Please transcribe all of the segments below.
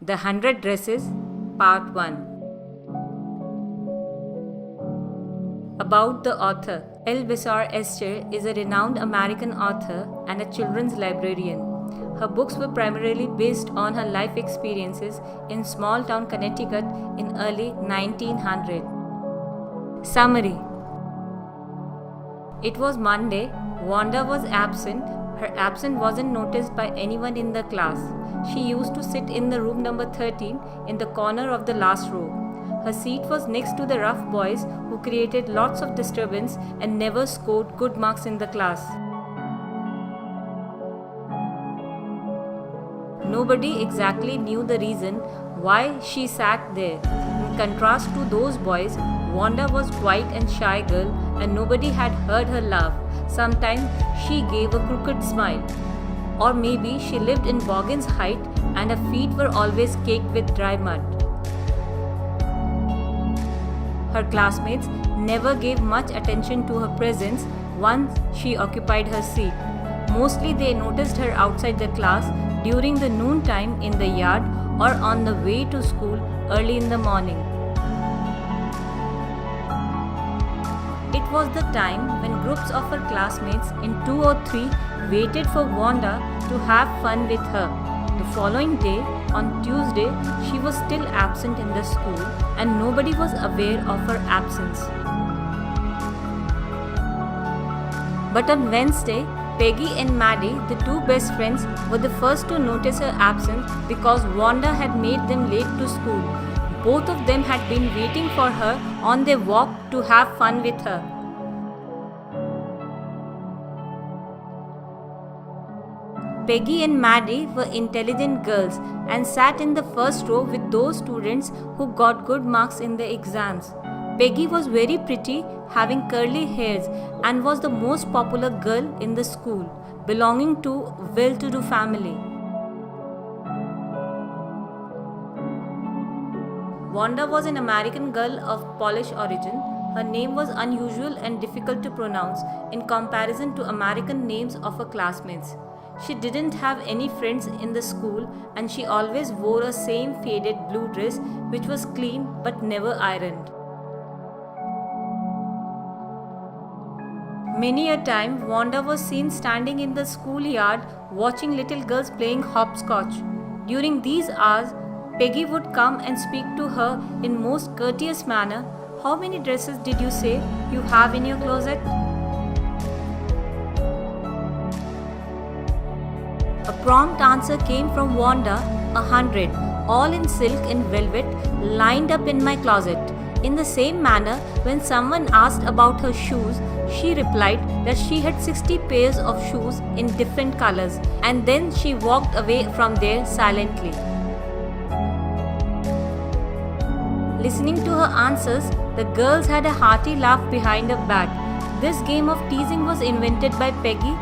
The 100 Dresses, Part 1. About the author. Elisabeth Esther is a renowned American author and a children's librarian. Her books were primarily based on her life experiences in small town Connecticut in early 1900. Summary. It was Monday. Wanda was absent. Her absence wasn't noticed by anyone in the class. She used to sit in the room number 13 in the corner of the last row. Her seat was next to the rough boys who created lots of disturbance and never scored good marks in the class. Nobody exactly knew the reason why she sat there. In contrast to those boys, Wanda was quiet and shy girl and nobody had heard her laugh. Sometimes she gave a crooked smile. Or maybe she lived in Boggin's Height and her feet were always caked with dry mud. Her classmates never gave much attention to her presence once she occupied her seat. Mostly they noticed her outside the class during the noon time in the yard or on the way to school early in the morning. It was the time when groups of her classmates in 2 or 3 waited for Wanda to have fun with her. The following day, on Tuesday, she was still absent in the school and nobody was aware of her absence. But on Wednesday, Peggy and Maddie, the two best friends, were the first to notice her absence because Wanda had made them late to school. Both of them had been waiting for her on their walk to have fun with her. Peggy and Maddie were intelligent girls and sat in the first row with those students who got good marks in the exams. Peggy was very pretty, having curly hairs, and was the most popular girl in the school, belonging to a well-to-do family. Wanda was an American girl of Polish origin. Her name was unusual and difficult to pronounce in comparison to American names of her classmates. She didn't have any friends in the school and she always wore a same faded blue dress which was clean but never ironed. Many a time Wanda was seen standing in the schoolyard watching little girls playing hopscotch. During these hours, Peggy would come and speak to her in most courteous manner. How many dresses did you say you have in your closet? A prompt answer came from Wanda, 100, all in silk and velvet, lined up in my closet. In the same manner, when someone asked about her shoes, she replied that she had 60 pairs of shoes in different colors, and then she walked away from there silently. Listening to her answers, the girls had a hearty laugh behind her back. This game of teasing was invented by Peggy,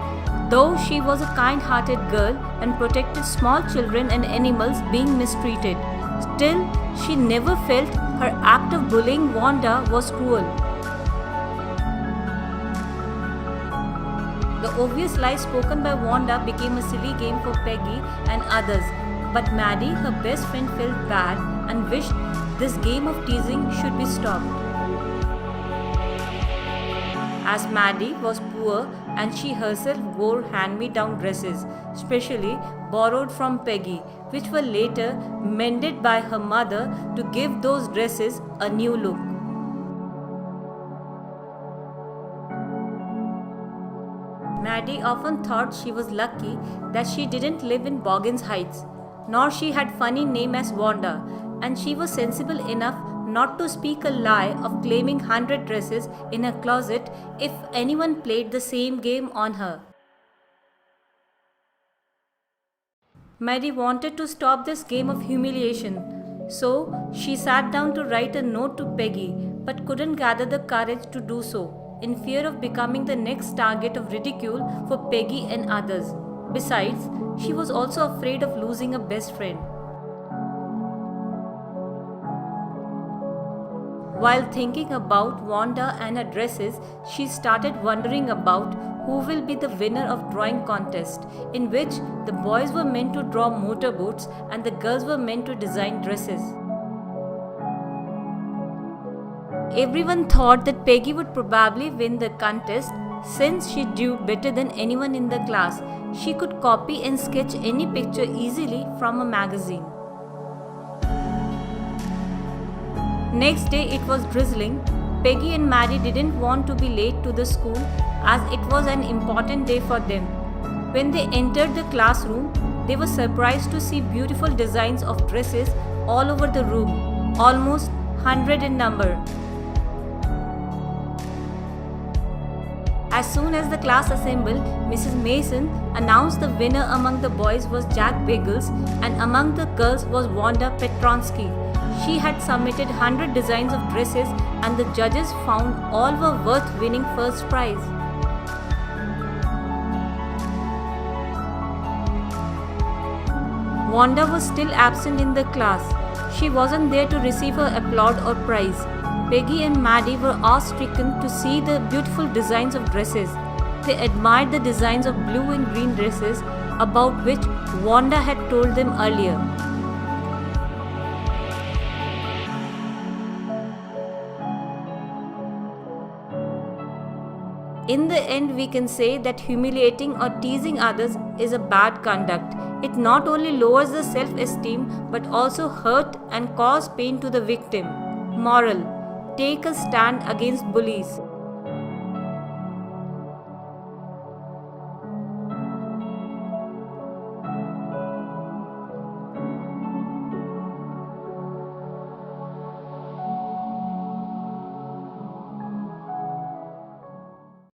though she was a kind-hearted girl and protected small children and animals being mistreated. Still, she never felt her act of bullying Wanda was cruel. The obvious lie spoken by Wanda became a silly game for Peggy and others, but Maddie, her best friend, felt bad and wished this game of teasing should be stopped. As Maddie was poor and she herself wore hand-me-down dresses, specially borrowed from Peggy, which were later mended by her mother to give those dresses a new look. Maddie often thought she was lucky that she didn't live in Boggin's Heights, nor she had funny name as Wanda, and she was sensible enough not to speak a lie of claiming 100 dresses in her closet if anyone played the same game on her. Maddie wanted to stop this game of humiliation, so she sat down to write a note to Peggy but couldn't gather the courage to do so, in fear of becoming the next target of ridicule for Peggy and others. Besides, she was also afraid of losing a best friend. While thinking about Wanda and her dresses, she started wondering about who will be the winner of drawing contest, in which the boys were meant to draw motorboats and the girls were meant to design dresses. Everyone thought that Peggy would probably win the contest since she drew better than anyone in the class. She could copy and sketch any picture easily from a magazine. Next day it was drizzling. Peggy and Maddie didn't want to be late to the school as it was an important day for them. When they entered the classroom, they were surprised to see beautiful designs of dresses all over the room, almost 100 in number. As soon as the class assembled, Mrs. Mason announced the winner among the boys was Jack Bagels and among the girls was Wanda Petronsky. She had submitted 100 designs of dresses and the judges found all were worth winning first prize. Wanda was still absent in the class. She wasn't there to receive her applaud or prize. Peggy and Maddie were awe-stricken to see the beautiful designs of dresses. They admired the designs of blue and green dresses about which Wanda had told them earlier. In the end, we can say that humiliating or teasing others is a bad conduct. It not only lowers the self-esteem but also hurt and cause pain to the victim. Moral: take a stand against bullies.